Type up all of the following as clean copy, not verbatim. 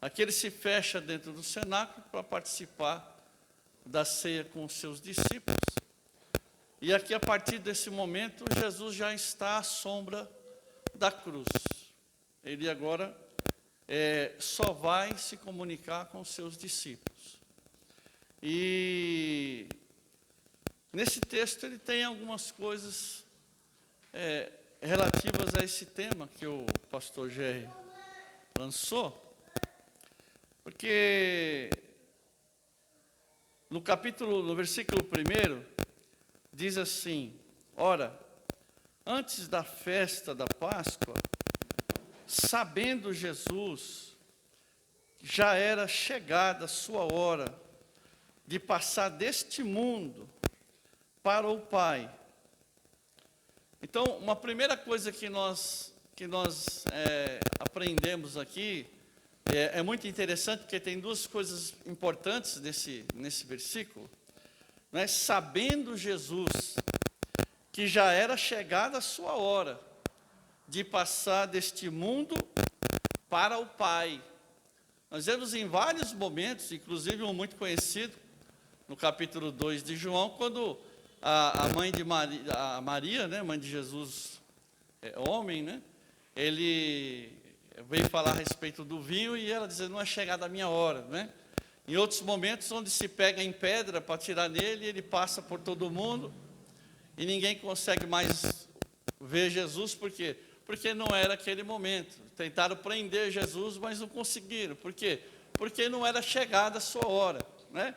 Aqui ele se fecha dentro do cenáculo para participar da ceia com os seus discípulos. E aqui, a partir desse momento, Jesus já está à sombra da cruz. Ele agora só vai se comunicar com os seus discípulos. E nesse texto ele tem algumas coisas relativas a esse tema que o pastor Jerry lançou, porque no versículo 1, diz assim: ora, antes da festa da Páscoa, sabendo Jesus, já era chegada a sua hora de passar deste mundo para o Pai. Então, uma primeira coisa que nós aprendemos aqui, é muito interessante, porque tem duas coisas importantes nesse versículo, né? Sabendo Jesus que já era chegada a sua hora de passar deste mundo para o Pai. Nós vemos em vários momentos, inclusive um muito conhecido, no capítulo 2 de João, quando a mãe de Maria, né, mãe de Jesus, homem, né, ele veio falar a respeito do vinho e ela dizendo: não é chegada a minha hora, né? Em outros momentos, onde se pega em pedra para tirar nele, ele passa por todo mundo e ninguém consegue mais ver Jesus. Por quê? Porque não era aquele momento. Tentaram prender Jesus, mas não conseguiram. Por quê? Porque não era chegada a sua hora, né?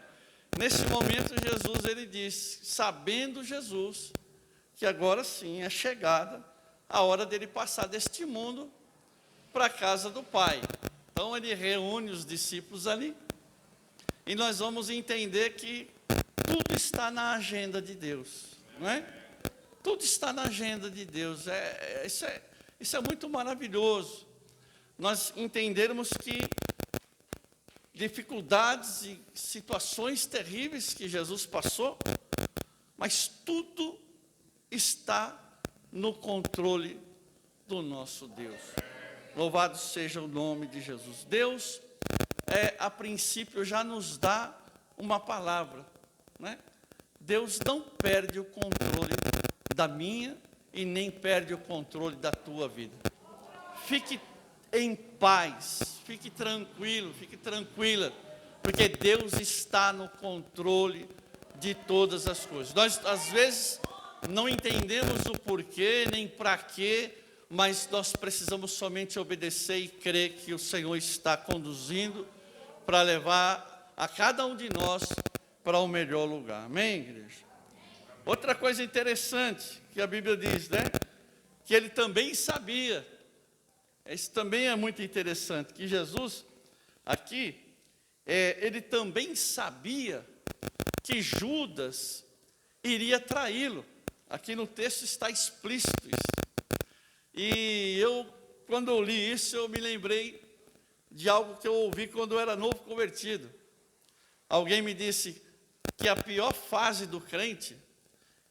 Nesse momento, Jesus, ele diz, sabendo Jesus, que agora sim é chegada a hora dele passar deste mundo para a casa do Pai. Então, ele reúne os discípulos ali, e nós vamos entender que tudo está na agenda de Deus, não é? Tudo está na agenda de Deus. Isso é muito maravilhoso. Nós entendermos que dificuldades e situações terríveis que Jesus passou, mas tudo está no controle do nosso Deus. Louvado seja o nome de Jesus. Deus, a princípio, já nos dá uma palavra, né? Deus não perde o controle da minha e nem perde o controle da tua vida. Fique em paz, fique tranquilo, fique tranquila, porque Deus está no controle de todas as coisas. Nós, às vezes, não entendemos o porquê, nem para quê, mas nós precisamos somente obedecer e crer que o Senhor está conduzindo para levar a cada um de nós para o melhor lugar. Amém, igreja? Outra coisa interessante que a Bíblia diz, né? Que ele também sabia. Isso também é muito interessante, que Jesus, aqui, ele também sabia que Judas iria traí-lo. Aqui no texto está explícito isso. E quando eu li isso, eu me lembrei de algo que eu ouvi quando eu era novo convertido. Alguém me disse que a pior fase do crente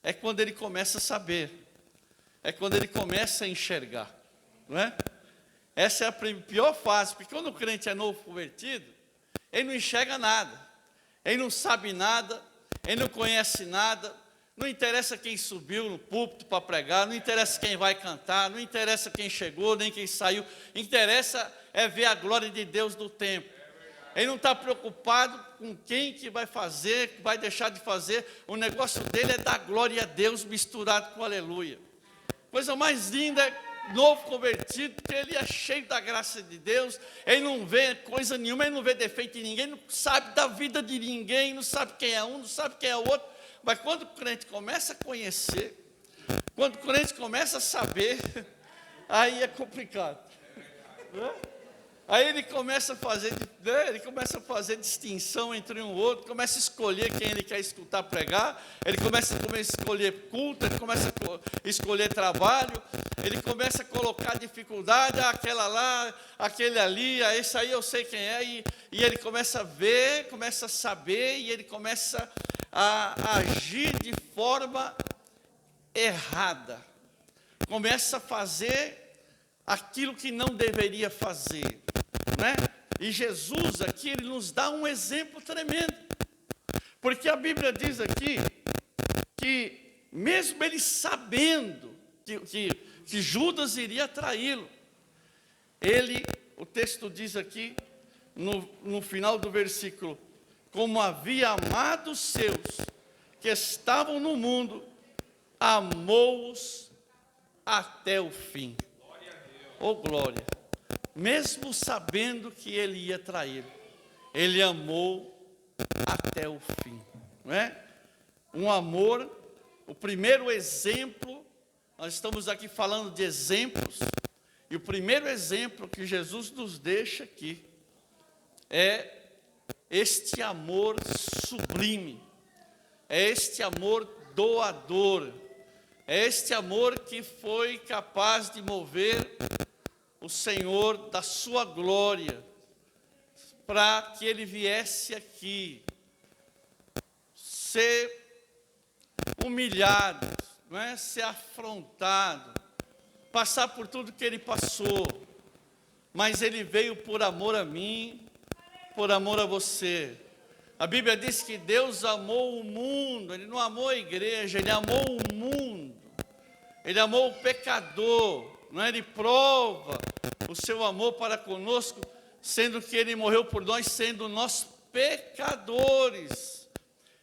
é quando ele começa a saber, é quando ele começa a enxergar, não é? Essa é a pior fase, porque quando o crente é novo convertido, ele não enxerga nada, ele não sabe nada, ele não conhece nada, não interessa quem subiu no púlpito para pregar, não interessa quem vai cantar, não interessa quem chegou, nem quem saiu, interessa é ver a glória de Deus no templo. Ele não está preocupado com quem que vai fazer, que vai deixar de fazer, o negócio dele é dar glória a Deus misturado com aleluia. Coisa mais linda é novo convertido, porque ele é cheio da graça de Deus, ele não vê coisa nenhuma, ele não vê defeito em ninguém, não sabe da vida de ninguém, não sabe quem é um, não sabe quem é o outro, mas quando o crente começa a conhecer, quando o crente começa a saber, aí é complicado. Aí ele começa a fazer distinção entre um e outro, começa a escolher quem ele quer escutar pregar, ele começa a escolher culto, ele começa a escolher trabalho, ele começa a colocar dificuldade, aquela lá, aquele ali, esse aí eu sei quem é, e ele começa a ver, começa a saber, e ele começa a agir de forma errada, começa a fazer aquilo que não deveria fazer, né? E Jesus aqui, ele nos dá um exemplo tremendo. Porque a Bíblia diz aqui que mesmo ele sabendo que Judas iria traí-lo, o texto diz aqui, no final do versículo, como havia amado os seus que estavam no mundo, amou-os até o fim. Oh glória! Mesmo sabendo que ele ia traí-lo, ele amou até o fim, não é? Um amor, o primeiro exemplo, nós estamos aqui falando de exemplos, e o primeiro exemplo que Jesus nos deixa aqui é este amor sublime, é este amor doador, é este amor que foi capaz de mover o Senhor da sua glória, para que ele viesse aqui, ser humilhado, não é? Ser afrontado, passar por tudo que ele passou, mas ele veio por amor a mim, por amor a você. A Bíblia diz que Deus amou o mundo, ele não amou a igreja, ele amou o mundo, ele amou o pecador, não é? Ele prova o seu amor para conosco, sendo que ele morreu por nós, sendo nós pecadores.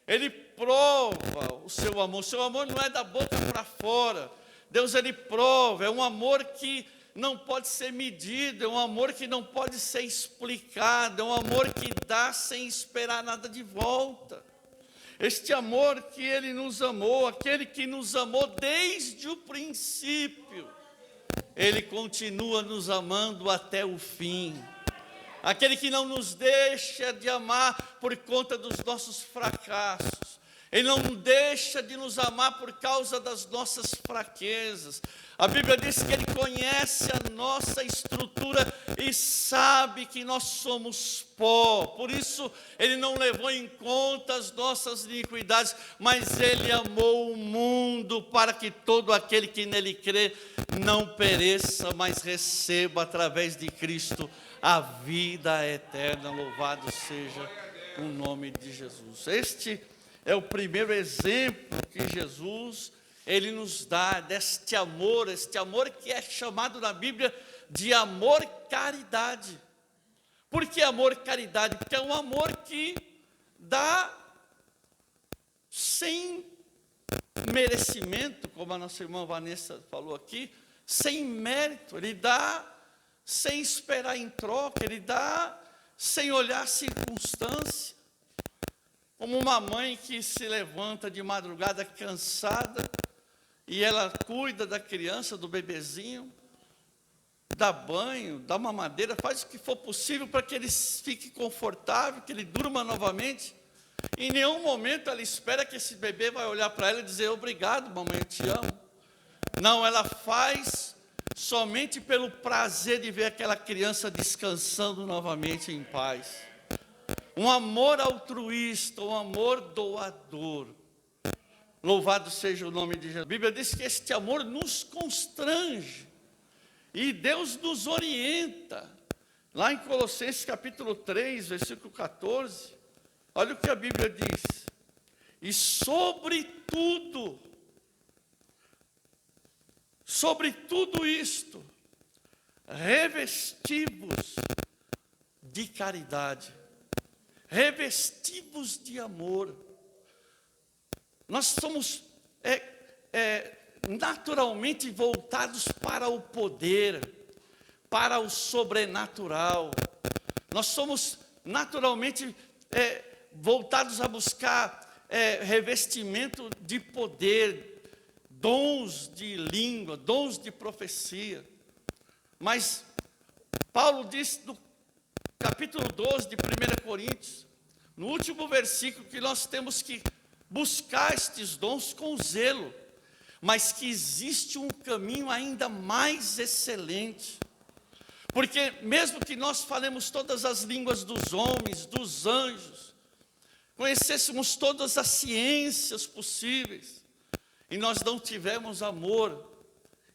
Ele prova o seu amor não é da boca para fora. Deus, ele prova, é um amor que não pode ser medido, é um amor que não pode ser explicado, é um amor que dá sem esperar nada de volta. Este amor que ele nos amou, aquele que nos amou desde o princípio, ele continua nos amando até o fim. Aquele que não nos deixa de amar por conta dos nossos fracassos. Ele não deixa de nos amar por causa das nossas fraquezas. A Bíblia diz que ele conhece a nossa estrutura e sabe que nós somos pó. Por isso, ele não levou em conta as nossas iniquidades, mas ele amou o mundo para que todo aquele que nele crê não pereça, mas receba através de Cristo a vida eterna. Louvado seja o nome de Jesus. Este é o primeiro exemplo que Jesus, ele nos dá deste amor, este amor que é chamado na Bíblia de amor caridade. Por que amor caridade? Porque é um amor que dá sem merecimento, como a nossa irmã Vanessa falou aqui, sem mérito, ele dá sem esperar em troca, ele dá sem olhar a circunstância. Como uma mãe que se levanta de madrugada cansada e ela cuida da criança, do bebezinho, dá banho, dá mamadeira, faz o que for possível para que ele fique confortável, que ele durma novamente. Em nenhum momento ela espera que esse bebê vai olhar para ela e dizer: obrigado, mamãe, eu te amo. Não, ela faz somente pelo prazer de ver aquela criança descansando novamente em paz. Um amor altruísta, um amor doador. Louvado seja o nome de Jesus. A Bíblia diz que este amor nos constrange e Deus nos orienta. Lá em Colossenses capítulo 3, versículo 14, olha o que a Bíblia diz: e sobre tudo isto, revestivos de caridade, revestivos de amor. Nós somos naturalmente voltados para o poder, para o sobrenatural. Nós somos naturalmente voltados a buscar revestimento de poder, dons de língua, dons de profecia. Mas Paulo diz no capítulo 12 de 1 Coríntios, no último versículo, que nós temos que buscar estes dons com zelo, mas que existe um caminho ainda mais excelente. Porque mesmo que nós falemos todas as línguas dos homens, dos anjos, conhecêssemos todas as ciências possíveis, e nós não tivermos amor,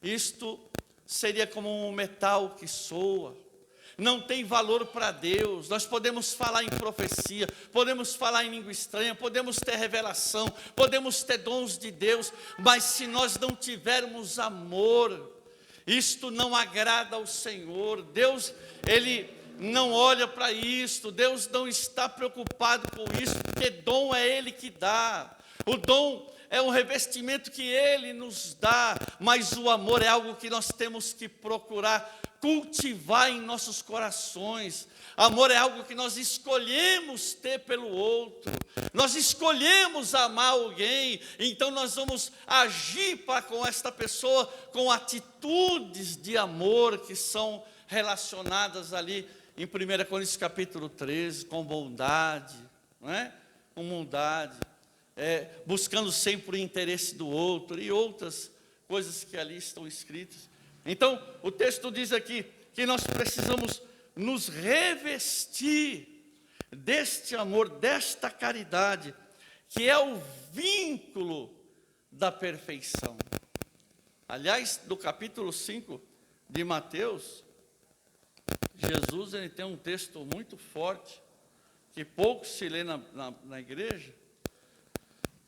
isto seria como um metal que soa, não tem valor para Deus. Nós podemos falar em profecia, podemos falar em língua estranha, podemos ter revelação, podemos ter dons de Deus, mas se nós não tivermos amor, isto não agrada ao Senhor. Deus, Ele não olha para isto, Deus não está preocupado com isso, porque dom é Ele que dá. O dom é um revestimento que Ele nos dá, mas o amor é algo que nós temos que procurar cultivar em nossos corações. Amor é algo que nós escolhemos ter pelo outro, nós escolhemos amar alguém, então nós vamos agir para com esta pessoa com atitudes de amor que são relacionadas ali em 1 Coríntios capítulo 13, com bondade, não é? Com bondade, buscando sempre o interesse do outro e outras coisas que ali estão escritas. Então, o texto diz aqui que nós precisamos nos revestir deste amor, desta caridade, que é o vínculo da perfeição. Aliás, do capítulo 5 de Mateus, Jesus ele tem um texto muito forte, que pouco se lê na igreja,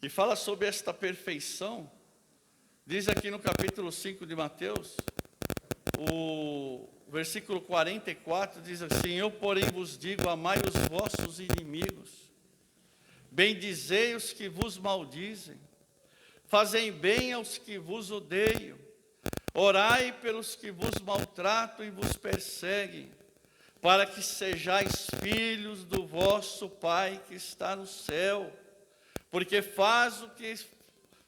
que fala sobre esta perfeição. Diz aqui no capítulo 5 de Mateus, o versículo 44, diz assim: eu, porém, vos digo, amai os vossos inimigos, bendizei os que vos maldizem, fazei bem aos que vos odeiam, orai pelos que vos maltratam e vos perseguem, para que sejais filhos do vosso Pai que está no céu, porque faz o que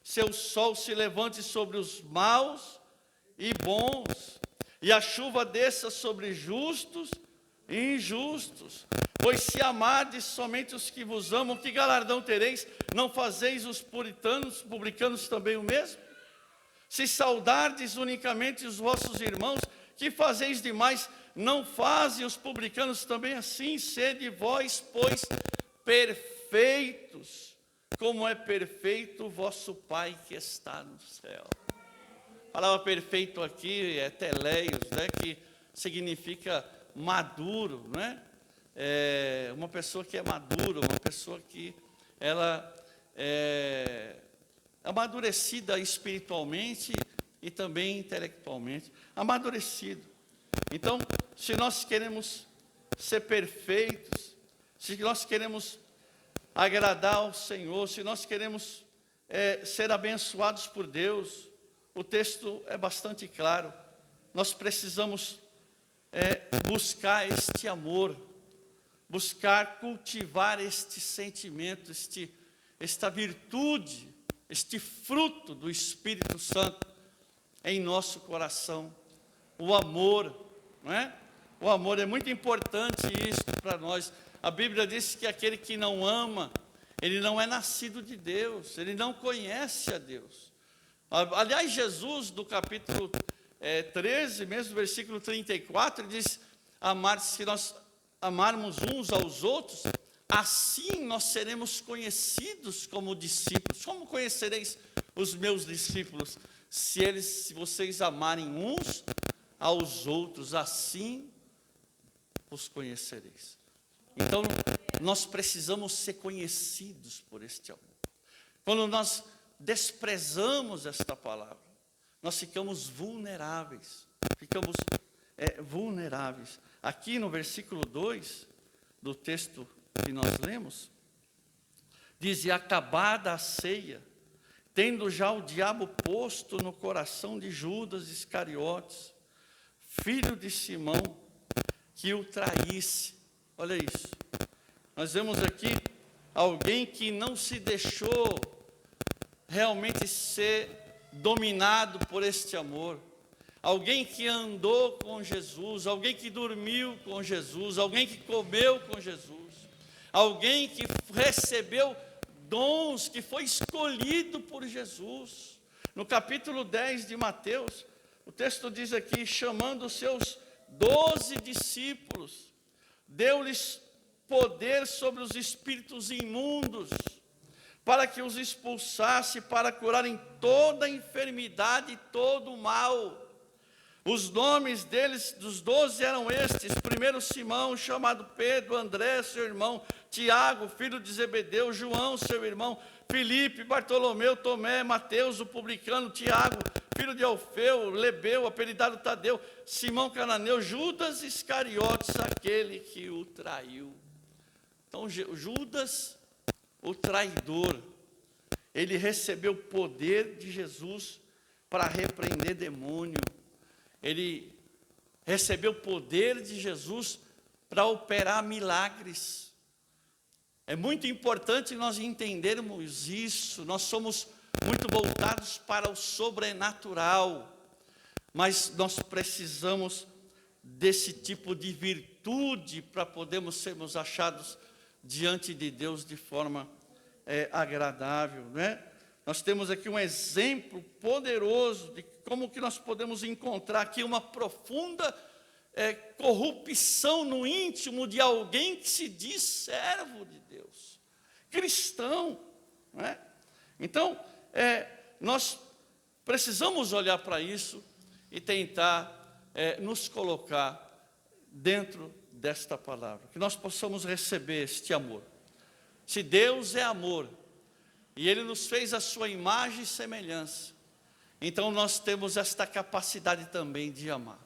seu sol se levante sobre os maus e bons, e a chuva desça sobre justos e injustos. Pois se amardes somente os que vos amam, que galardão tereis? Não fazeis os publicanos também o mesmo? Se saudardes unicamente os vossos irmãos, que fazeis demais? Não fazem os publicanos também assim? Sede vós, pois, perfeitos, como é perfeito o vosso Pai que está no céu. A palavra perfeito aqui é teleios, né, que significa maduro, né? Uma pessoa que é madura, uma pessoa que ela é amadurecida espiritualmente e também intelectualmente, amadurecido. Então, se nós queremos ser perfeitos, se nós queremos agradar ao Senhor, se nós queremos ser abençoados por Deus, o texto é bastante claro. Nós precisamos buscar este amor, buscar cultivar este sentimento, esta virtude, este fruto do Espírito Santo em nosso coração. O amor, não é? O amor é muito importante isso para nós. A Bíblia diz que aquele que não ama, ele não é nascido de Deus, ele não conhece a Deus. Aliás, Jesus, do capítulo 13, mesmo versículo 34, ele diz: se nós amarmos uns aos outros, assim nós seremos conhecidos como discípulos. Como conhecereis os meus discípulos? Se vocês amarem uns aos outros, assim os conhecereis. Então, nós precisamos ser conhecidos por este amor. Quando nós desprezamos esta palavra, nós ficamos vulneráveis, vulneráveis. Aqui no versículo 2 do texto que nós lemos, diz: e acabada a ceia, tendo já o diabo posto no coração de Judas Iscariotes, filho de Simão, que o traísse. Olha isso, nós vemos aqui alguém que não se deixou realmente ser dominado por este amor, alguém que andou com Jesus, alguém que dormiu com Jesus, alguém que comeu com Jesus, alguém que recebeu dons, que foi escolhido por Jesus. No capítulo 10 de Mateus, o texto diz aqui: chamando os seus 12 discípulos, deu-lhes poder sobre os espíritos imundos, para que os expulsasse, para curarem toda enfermidade e todo o mal. Os nomes deles, dos 12, eram estes: primeiro Simão, chamado Pedro, André, seu irmão, Tiago, filho de Zebedeu, João, seu irmão, Filipe, Bartolomeu, Tomé, Mateus, o publicano, Tiago, filho de Alfeu, Lebeu, apelidado Tadeu, Simão Cananeu, Judas Iscariotes, aquele que o traiu. Então, Judas, o traidor, ele recebeu o poder de Jesus para repreender demônio. Ele recebeu o poder de Jesus para operar milagres. É muito importante nós entendermos isso. Nós somos muito voltados para o sobrenatural, mas nós precisamos desse tipo de virtude para podermos sermos achados diante de Deus de forma agradável, né? Nós temos aqui um exemplo poderoso de como que nós podemos encontrar aqui uma profunda corrupção no íntimo de alguém que se diz servo de Deus, cristão, né? Então, nós precisamos olhar para isso e tentar nos colocar dentro desta palavra, que nós possamos receber este amor. Se Deus é amor, e Ele nos fez a sua imagem e semelhança, então nós temos esta capacidade também de amar.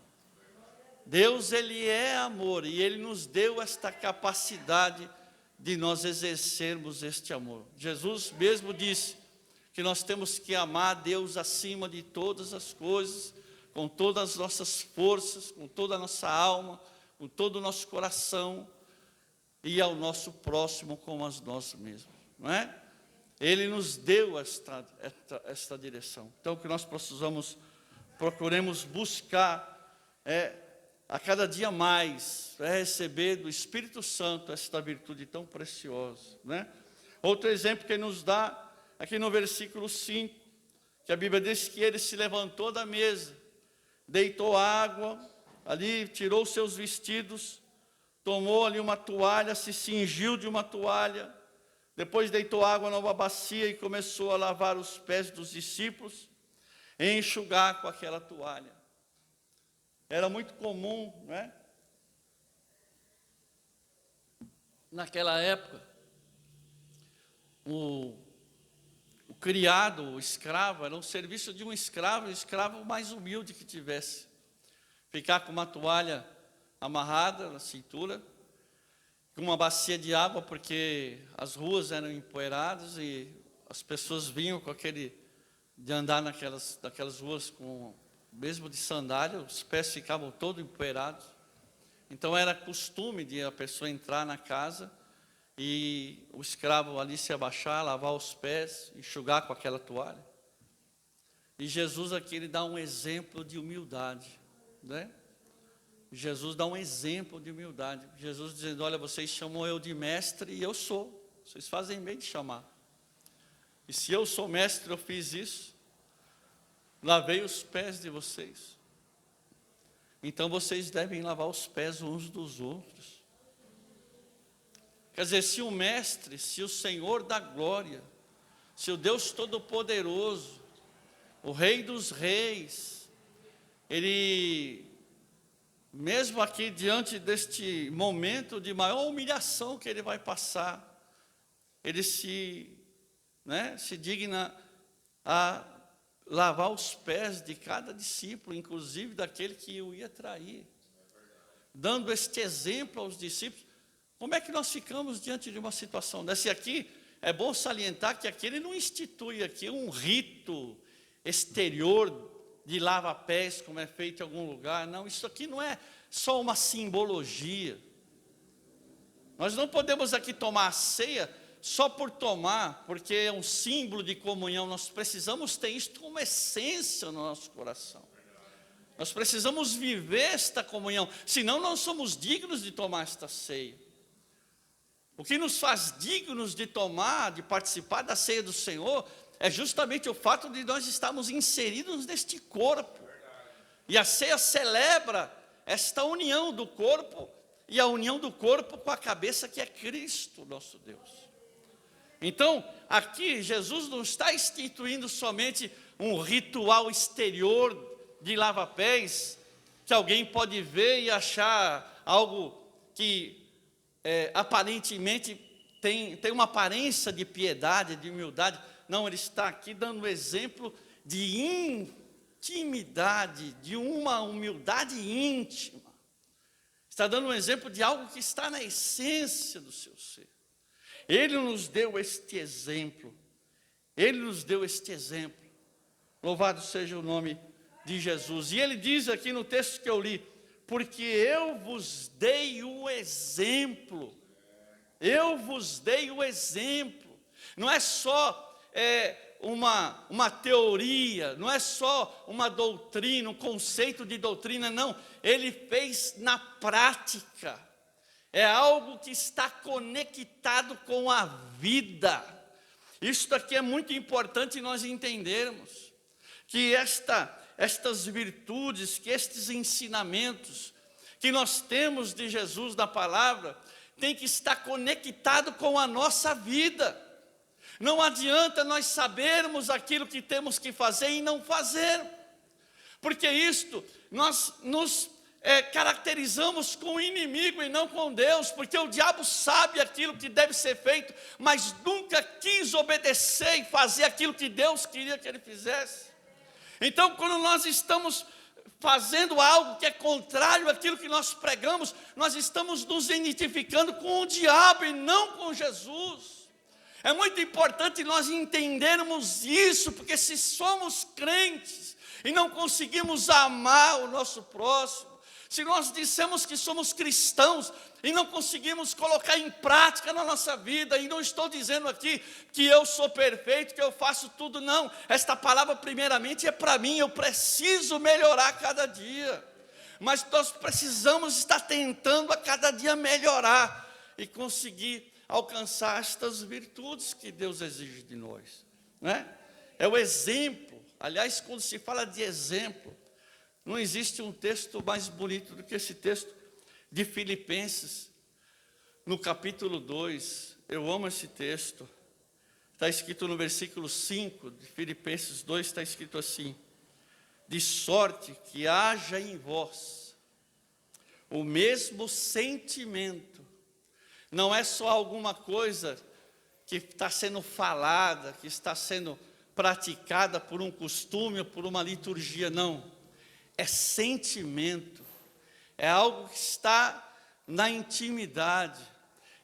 Deus, Ele é amor, e Ele nos deu esta capacidade de nós exercermos este amor. Jesus mesmo disse que nós temos que amar a Deus acima de todas as coisas, com todas as nossas forças, com toda a nossa alma, com todo o nosso coração, e ao nosso próximo como a nós mesmos, não é? Ele nos deu esta direção. Então, que nós procuremos buscar a cada dia mais, receber do Espírito Santo esta virtude tão preciosa, né? Outro exemplo que ele nos dá, aqui no versículo 5, que a Bíblia diz que ele se levantou da mesa, deitou água, ali tirou seus vestidos, tomou ali uma toalha, se cingiu de uma toalha, depois deitou água numa bacia e começou a lavar os pés dos discípulos e enxugar com aquela toalha. Era muito comum, né? Naquela época, o criado, o escravo, era um serviço de um escravo, o escravo mais humilde que tivesse. Ficar com uma toalha amarrada na cintura, com uma bacia de água, porque as ruas eram empoeiradas e as pessoas vinham com de andar naquelas ruas mesmo de sandália, os pés ficavam todos empoeirados. Então era costume de a pessoa entrar na casa e o escravo ali se abaixar, lavar os pés, enxugar com aquela toalha. E Jesus aqui ele dá um exemplo de humildade, né? Jesus dá um exemplo de humildade. Jesus dizendo: olha, vocês chamam eu de mestre e eu sou. Vocês fazem bem de chamar. E se eu sou mestre, eu fiz isso. Lavei os pés de vocês. Então vocês devem lavar os pés uns dos outros. Quer dizer, se o mestre, se o Senhor da glória, se o Deus Todo-Poderoso, o Rei dos Reis, Ele, mesmo aqui diante deste momento de maior humilhação que Ele vai passar, Ele se digna a lavar os pés de cada discípulo, inclusive daquele que o ia trair, dando este exemplo aos discípulos. Como é que nós ficamos diante de uma situação dessa? E aqui é bom salientar que aqui ele não institui aqui um rito exterior de lava-pés, como é feito em algum lugar. Não, isso aqui não é só uma simbologia. Nós não podemos aqui tomar a ceia só por tomar, porque é um símbolo de comunhão. Nós precisamos ter isto como essência no nosso coração. Nós precisamos viver esta comunhão, senão não somos dignos de tomar esta ceia. O que nos faz dignos de tomar, de participar da ceia do Senhor, é justamente o fato de nós estarmos inseridos neste corpo. E a ceia celebra esta união do corpo, e a união do corpo com a cabeça que é Cristo, nosso Deus. Então, aqui Jesus não está instituindo somente um ritual exterior de lava-pés, que alguém pode ver e achar algo que aparentemente tem uma aparência de piedade, de humildade. Não, ele está aqui dando um exemplo de intimidade, de uma humildade íntima. Está dando um exemplo de algo que está na essência do seu ser. Ele nos deu este exemplo. Ele nos deu este exemplo. Louvado seja o nome de Jesus. E ele diz aqui no texto que eu li: porque eu vos dei o exemplo. Eu vos dei o exemplo. Não é só uma teoria, não é só uma doutrina, um conceito de doutrina, não. Ele fez na prática. É algo que está conectado com a vida. Isso aqui é muito importante nós entendermos. Que estas virtudes, que estes ensinamentos que nós temos de Jesus na palavra, tem que estar conectado com a nossa vida. Não adianta nós sabermos aquilo que temos que fazer e não fazer, porque isto, nós nos caracterizamos com o inimigo e não com Deus, porque o diabo sabe aquilo que deve ser feito, mas nunca quis obedecer e fazer aquilo que Deus queria que ele fizesse. Então, quando nós estamos fazendo algo que é contrário àquilo que nós pregamos, nós estamos nos identificando com o diabo e não com Jesus. É muito importante nós entendermos isso, porque se somos crentes e não conseguimos amar o nosso próximo, se nós dissemos que somos cristãos e não conseguimos colocar em prática na nossa vida, e não estou dizendo aqui que eu sou perfeito, que eu faço tudo, não. Esta palavra primeiramente é para mim, eu preciso melhorar cada dia. Mas nós precisamos estar tentando a cada dia melhorar e conseguir alcançar estas virtudes que Deus exige de nós, né? É o exemplo. Aliás, quando se fala de exemplo, não existe um texto mais bonito do que esse texto de Filipenses, no capítulo 2. Eu amo esse texto. Está escrito no versículo 5 de Filipenses 2, está escrito assim: de sorte que haja em vós o mesmo sentimento. Não é só alguma coisa que está sendo falada, que está sendo praticada por um costume ou por uma liturgia, não. É sentimento, é algo que está na intimidade.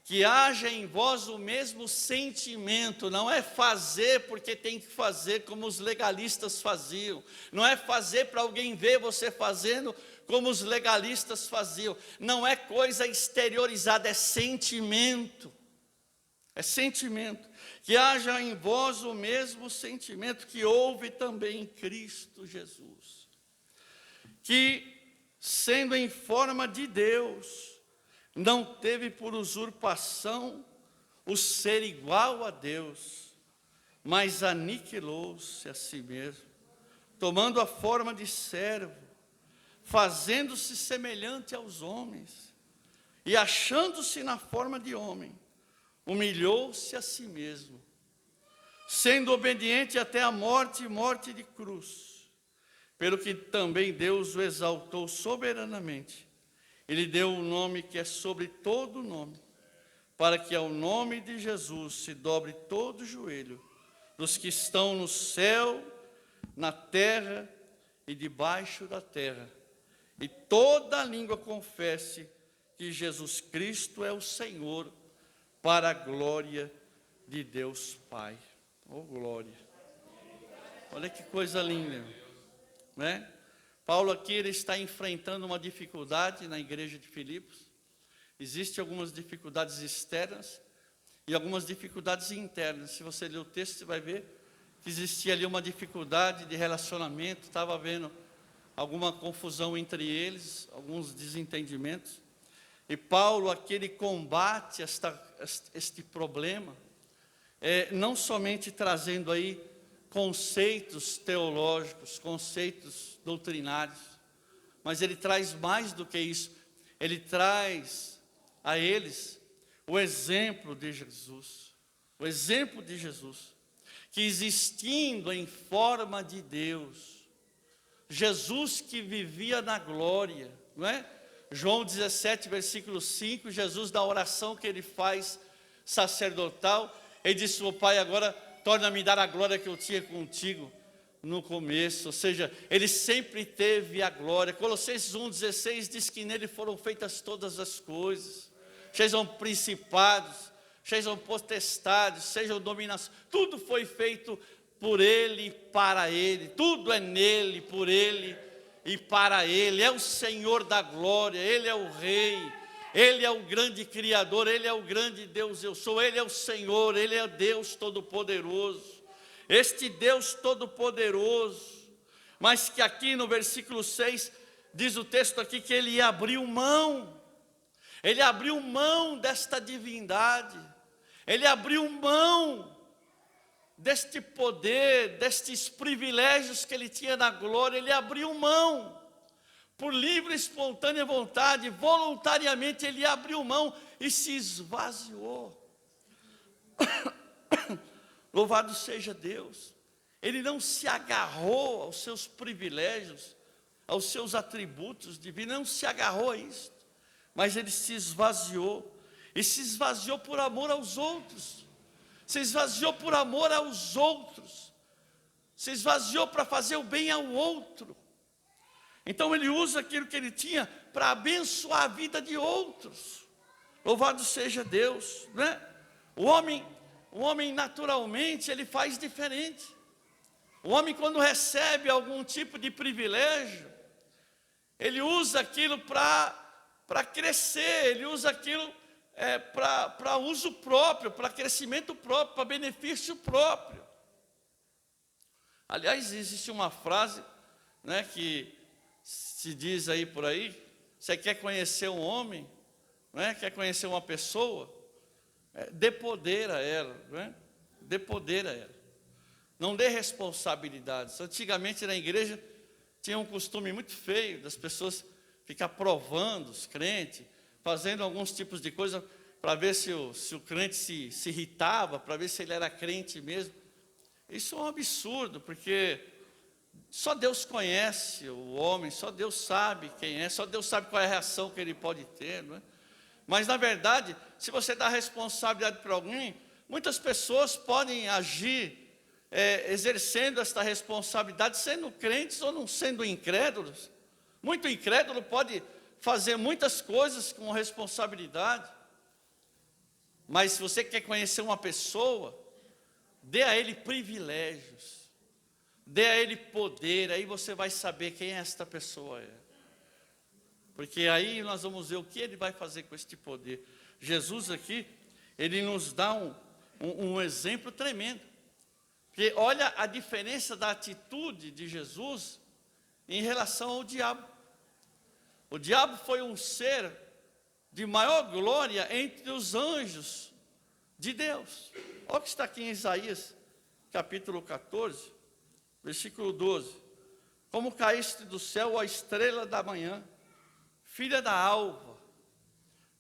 Que haja em vós o mesmo sentimento, não é fazer porque tem que fazer como os legalistas faziam, não é fazer para alguém ver você fazendo como os legalistas faziam, não é coisa exteriorizada, é sentimento, que haja em vós o mesmo sentimento que houve também em Cristo Jesus, que sendo em forma de Deus, não teve por usurpação o ser igual a Deus, mas aniquilou-se a si mesmo, tomando a forma de servo, fazendo-se semelhante aos homens, e achando-se na forma de homem, humilhou-se a si mesmo, sendo obediente até a morte e morte de cruz, pelo que também Deus o exaltou soberanamente. Ele deu um nome que é sobre todo nome, para que ao nome de Jesus se dobre todo o joelho, dos que estão no céu, na terra e debaixo da terra, e toda língua confesse que Jesus Cristo é o Senhor, para a glória de Deus Pai. Oh, glória! Olha que coisa linda, né? Paulo aqui ele está enfrentando uma dificuldade na igreja de Filipos. Existem algumas dificuldades externas e algumas dificuldades internas. Se você ler o texto, você vai ver que existia ali uma dificuldade de relacionamento, estava havendo alguma confusão entre eles, alguns desentendimentos. E Paulo aqui ele combate este problema, não somente trazendo aí conceitos teológicos, conceitos doutrinários, mas ele traz mais do que isso. Ele traz a eles o exemplo de Jesus, que existindo em forma de Deus, Jesus que vivia na glória, não é? João 17, versículo 5, Jesus, na oração que ele faz sacerdotal, ele disse: "Meu Pai, agora torna-me dar a glória que eu tinha contigo no começo", ou seja, ele sempre teve a glória. Colossenses 1,16 diz que nele foram feitas todas as coisas, sejam principados, sejam potestades, sejam dominações, tudo foi feito por ele e para ele, tudo é nele, por ele e para ele. É o Senhor da glória, ele é o Rei, ele é o grande Criador, ele é o grande Deus eu sou, ele é o Senhor, ele é Deus Todo-Poderoso. Este Deus Todo-Poderoso, mas que aqui no versículo 6, diz o texto aqui que ele abriu mão desta divindade, ele abriu mão deste poder, destes privilégios que ele tinha na glória, ele abriu mão, por livre e espontânea vontade, voluntariamente ele abriu mão e se esvaziou. Louvado seja Deus, ele não se agarrou aos seus privilégios, aos seus atributos divinos, não se agarrou a isso, mas ele se esvaziou, e se esvaziou por amor aos outros, se esvaziou por amor aos outros, se esvaziou para fazer o bem ao outro. Então ele usa aquilo que ele tinha para abençoar a vida de outros. Louvado seja Deus, né? O homem naturalmente ele faz diferente. O homem, quando recebe algum tipo de privilégio, ele usa aquilo para crescer, ele usa aquilo para uso próprio, para crescimento próprio, para benefício próprio. Aliás, existe uma frase, né, que se diz aí por aí: você quer conhecer um homem, né, quer conhecer uma pessoa, dê poder a ela, né? Dê poder a ela. Não dê responsabilidades. Antigamente na igreja tinha um costume muito feio das pessoas ficar provando os crentes, fazendo alguns tipos de coisa para ver se o crente se irritava, para ver se ele era crente mesmo. Isso é um absurdo, porque só Deus conhece o homem, só Deus sabe quem é, só Deus sabe qual é a reação que ele pode ter, não é? Mas na verdade, se você dá responsabilidade para alguém, muitas pessoas podem agir exercendo esta responsabilidade, sendo crentes ou não sendo incrédulos. Muito incrédulo pode fazer muitas coisas com responsabilidade, mas se você quer conhecer uma pessoa, dê a ele privilégios, dê a ele poder, aí você vai saber quem esta pessoa é, porque aí nós vamos ver o que ele vai fazer com este poder. Jesus aqui, ele nos dá um exemplo tremendo, porque olha a diferença da atitude de Jesus em relação ao diabo. O diabo foi um ser de maior glória entre os anjos de Deus. Olha o que está aqui em Isaías, capítulo 14, versículo 12. Como caíste do céu, a estrela da manhã, filha da alva,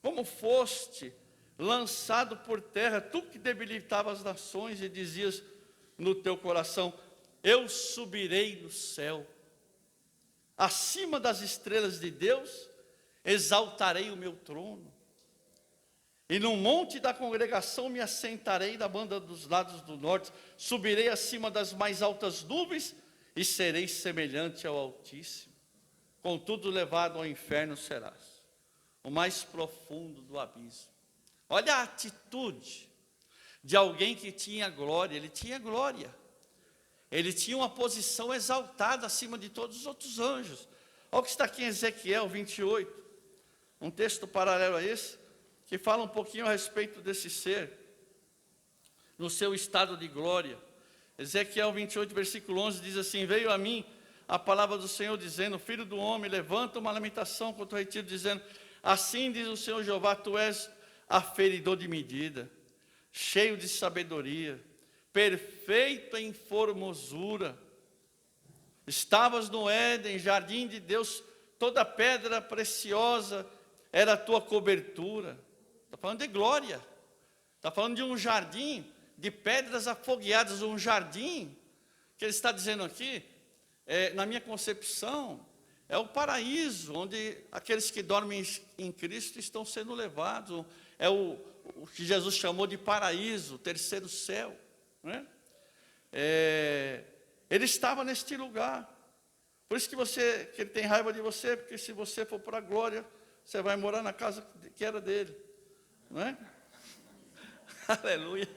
como foste lançado por terra, tu que debilitavas as nações e dizias no teu coração: eu subirei no céu, acima das estrelas de Deus, exaltarei o meu trono, e no monte da congregação me assentarei na banda dos lados do norte, subirei acima das mais altas nuvens, e serei semelhante ao Altíssimo. Contudo, levado ao inferno serás, o mais profundo do abismo. Olha a atitude de alguém que tinha glória. Ele tinha glória, ele tinha uma posição exaltada acima de todos os outros anjos. Olha o que está aqui em Ezequiel 28, um texto paralelo a esse, que fala um pouquinho a respeito desse ser, no seu estado de glória. Ezequiel 28, versículo 11, diz assim: veio a mim a palavra do Senhor, dizendo: filho do homem, levanta uma lamentação contra o retiro, dizendo: assim diz o Senhor Jeová, tu és aferidor de medida, cheio de sabedoria, perfeito em formosura. Estavas no Éden, jardim de Deus, toda pedra preciosa era a tua cobertura. Está falando de glória, está falando de um jardim de pedras afogueadas, um jardim, que ele está dizendo aqui, na minha concepção, é o paraíso, onde aqueles que dormem em Cristo estão sendo levados. É o que Jesus chamou de paraíso, o terceiro céu, né? Ele estava neste lugar. Por isso que ele tem raiva de você, porque se você for para a glória, você vai morar na casa que era dele, não é? Aleluia.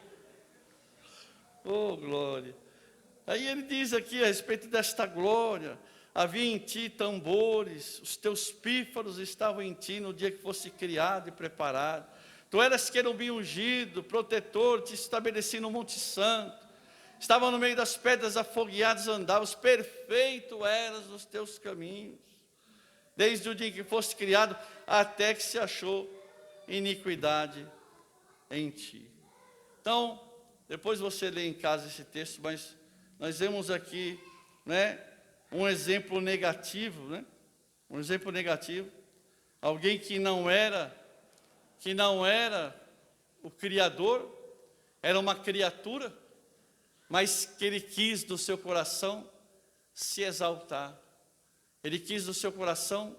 Oh, glória. Aí ele diz aqui a respeito desta glória: havia em ti tambores, os teus pífaros estavam em ti no dia que fosse criado e preparado. Tu eras querubim ungido, protetor, te estabeleci no Monte Santo. Estava no meio das pedras afogueadas, andavas, perfeito eras os teus caminhos, desde o dia que foste criado, até que se achou iniquidade em ti. Então, depois você lê em casa esse texto, mas nós vemos aqui, né, um exemplo negativo, né? Um exemplo negativo. Alguém que não era o Criador, era uma criatura, mas que ele quis do seu coração se exaltar. Ele quis do seu coração,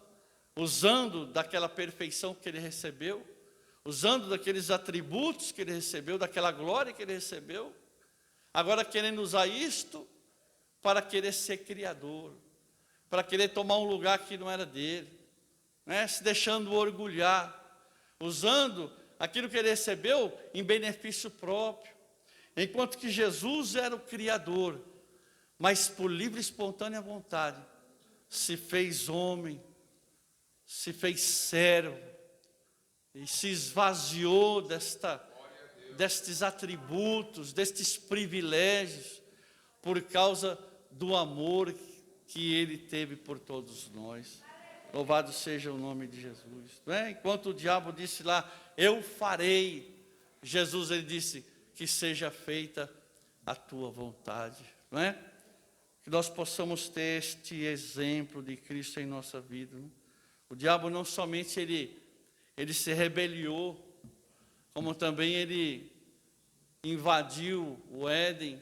usando daquela perfeição que ele recebeu, usando daqueles atributos que ele recebeu, daquela glória que ele recebeu, agora querendo usar isto para querer ser criador, para querer tomar um lugar que não era dele, né? Se deixando orgulhar, usando aquilo que ele recebeu em benefício próprio, enquanto que Jesus era o Criador, mas por livre e espontânea vontade, se fez homem, se fez servo, e se esvaziou destes atributos, destes privilégios, por causa do amor que ele teve por todos nós. Louvado seja o nome de Jesus. Não é? Enquanto o diabo disse lá, eu farei, Jesus ele disse, que seja feita a tua vontade. Não é? Que nós possamos ter este exemplo de Cristo em nossa vida. Não? O diabo não somente ele se rebeliou, como também ele invadiu o Éden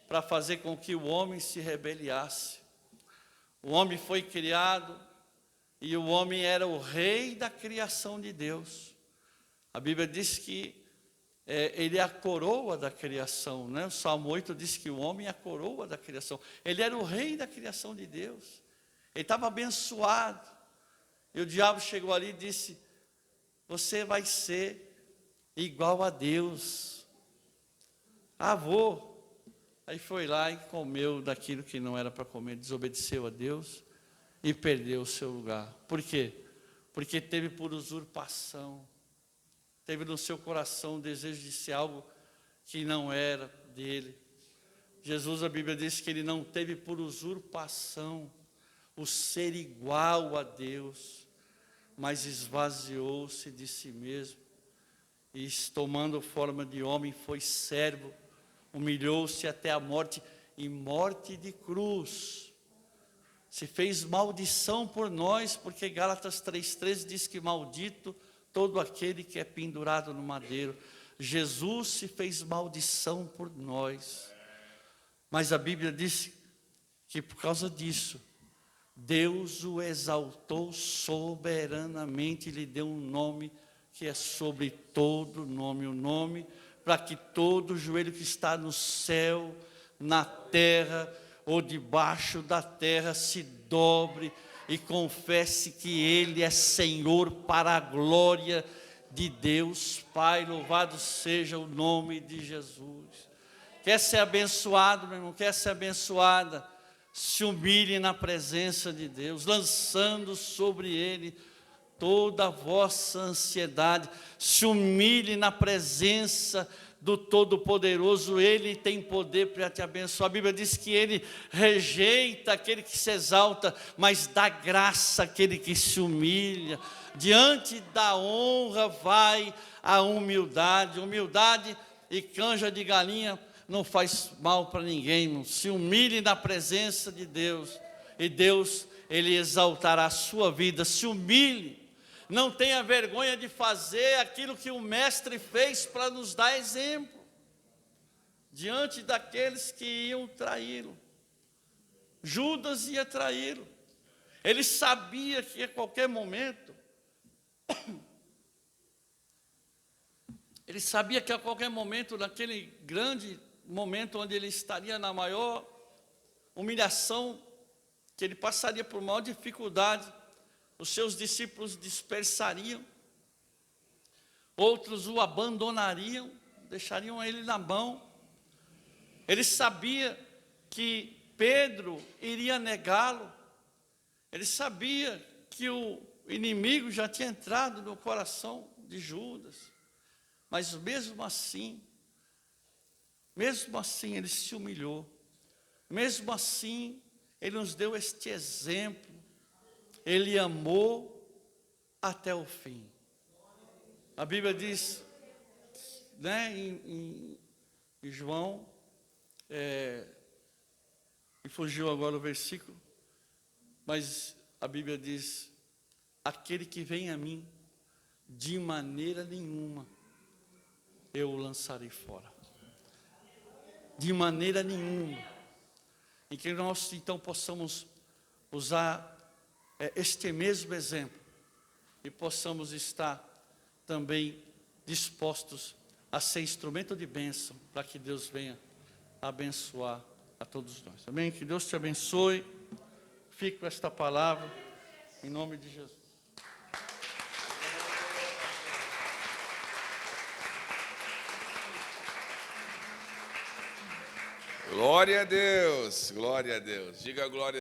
para fazer com que o homem se rebeliasse. O homem foi criado e o homem era o rei da criação de Deus. A Bíblia diz que ele é a coroa da criação, né? O Salmo 8 diz que o homem é a coroa da criação. Ele era o rei da criação de Deus. Ele estava abençoado. E o diabo chegou ali e disse, você vai ser igual a Deus. Vou. Aí foi lá e comeu daquilo que não era para comer, desobedeceu a Deus e perdeu o seu lugar. Por quê? Porque teve por usurpação, teve no seu coração o desejo de ser algo que não era dele. Jesus, a Bíblia diz que ele não teve por usurpação o ser igual a Deus, mas esvaziou-se de si mesmo, e tomando forma de homem, foi servo, humilhou-se até a morte, e morte de cruz. Se fez maldição por nós, porque Gálatas 3,13 diz que maldito todo aquele que é pendurado no madeiro. Jesus se fez maldição por nós, mas a Bíblia diz que por causa disso, Deus o exaltou soberanamente, lhe deu um nome que é sobre todo nome, o nome para que todo joelho que está no céu, na terra ou debaixo da terra se dobre e confesse que Ele é Senhor, para a glória de Deus Pai. Louvado seja o nome de Jesus. Quer ser abençoado, meu irmão? Quer ser abençoada? Se humilhe na presença de Deus, lançando sobre Ele toda a vossa ansiedade. Se humilhe na presença do Todo-Poderoso, Ele tem poder para te abençoar. A Bíblia diz que Ele rejeita aquele que se exalta, mas dá graça àquele que se humilha. Diante da honra vai a humildade. Humildade e canja de galinha não faz mal para ninguém, irmão. Se humilhe na presença de Deus, e Deus, Ele exaltará a sua vida. Se humilhe, não tenha vergonha de fazer aquilo que o Mestre fez para nos dar exemplo, diante daqueles que iam traí-lo. Judas ia traí-lo. Ele sabia que a qualquer momento, naquele grande momento onde ele estaria na maior humilhação, que ele passaria por maior dificuldade, os seus discípulos dispersariam, outros o abandonariam, deixariam ele na mão. Ele sabia que Pedro iria negá-lo. Ele sabia que o inimigo já tinha entrado no coração de Judas. Mas mesmo assim ele se humilhou. Mesmo assim, ele nos deu este exemplo. Ele amou até o fim. A Bíblia diz, né, em João, e fugiu agora o versículo, mas a Bíblia diz: aquele que vem a mim, de maneira nenhuma eu o lançarei fora. De maneira nenhuma. E que nós então possamos usar este mesmo exemplo e possamos estar também dispostos a ser instrumento de bênção, para que Deus venha abençoar a todos nós. Amém? Que Deus te abençoe. Fique com esta palavra, em nome de Jesus. Glória a Deus, glória a Deus. Diga glória.